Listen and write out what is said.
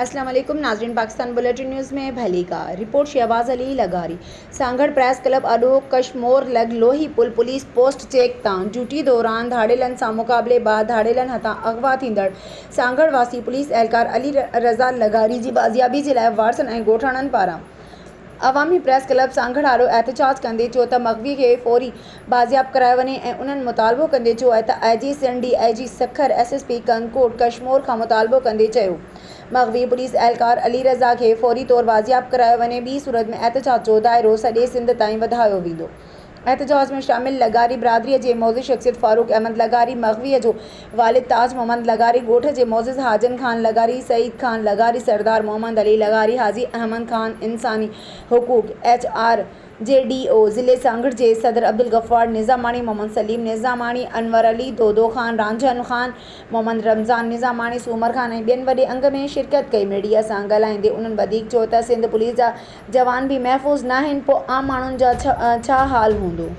अस्सलाम वालेकुम नाज़रीन, पाकिस्तान बुलेटिन न्यूज़ में भली का report. Shahbaz Ali Lagari Sanghar press club अडो कशमोर लग लोही पुल पुलिस पोस्ट चेक तां ड्यूटी दौरान धाड़ेलन सां मुक़ाबले बाद धाड़ेलन हथां अगवा थींदड़ सांगड़ वासी पुलिस एहलकार अली रज़ा लगारी जी बाज़ियाबी जे लाइ वारसनि ऐं ॻोठाणनि पारां अवामी प्रेस क्लब सांगड़ वारो एहतजाज कंदे चयो त मग़वी खे फौरी बाज़ियाब करायो वञे ऐं उन्हनि मुतालबो कंदे चयो त IG Sindh DIG Sukkur SSP कंकोट कशमोर खां मुतालबो कंदे चयो मग़वी पुलिस एहलकार अली रज़ा खे फौरी तौर बाज़ियाब करायो वञे। ॿी सूरत में एहतजाज जो दायरो सॼे सिंध ताईं वधायो वेंदो। एहतजाज में शामिल लगारी बिरादरीअ जे मौज़िज़ शख़्सियत फारूक अहमद लगारी, मग़वीअ जो वालिद ताज मोहम्मद लगारी, ॻोठ जे मौज़िज़ हाजन खान लगारी, सईद खान लगारी, सरदार मोहम्मद अली लगारी, हाजी अहमद खान, इंसानी हुकूक HR JDO ज़िले सांगड़ जे सदर अब्दुल गफ़्फ़ार निज़ामानी, मोहम्मद सलीम निज़ामानी, अनवर अली, दोदो खान, रांझन खान, मोहम्मद रमज़ान निज़ामानी, सूमर खान ऐं ॿियनि वॾे अंग में शिरकत कई। मीडिया सां ॻाल्हाईंदे उन्हनि वधीक चयो त सिंध पुलिस जा जवान बि महफ़ूज़ न आहिनि, पोइ आम माण्हुनि जा छा हाल हूंदो।